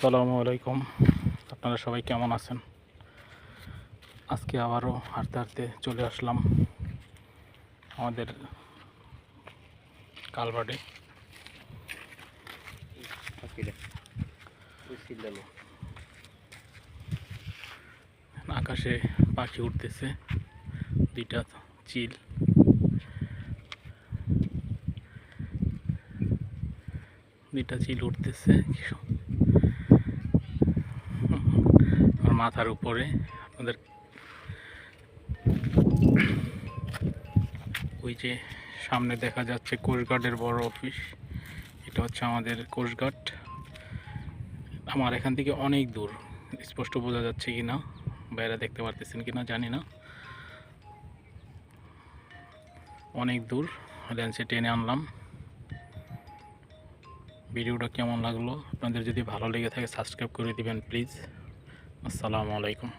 আসসালামু আলাইকুম। আপনারা সবাই কেমন আছেন? আজকে আবারও হাঁটতে হাঁটতে চলে আসলাম আমাদের কালভার্টে। আকাশে পাখি উঠতেছে, দুইটা চিল। উঠতেছে আমার মাথার উপরে। আপনাদের ওই যে সামনে দেখা যাচ্ছে কোস্টগার্ডের বড় অফিস, এটা হচ্ছে আমাদের কোস্টগার্ড। আমার এখান থেকে অনেক দূর, স্পষ্ট বোঝা যাচ্ছে কি না, বাইরে দেখতে পারতেছেন কি না জানি না, অনেক দূর। লেন্সে টেনে আনলাম। ভিডিওটা কেমন লাগলো? আপনাদের যদি ভালো লেগে থাকে সাবস্ক্রাইব করে দিবেন প্লিজ। আসসালামু আলাইকুম।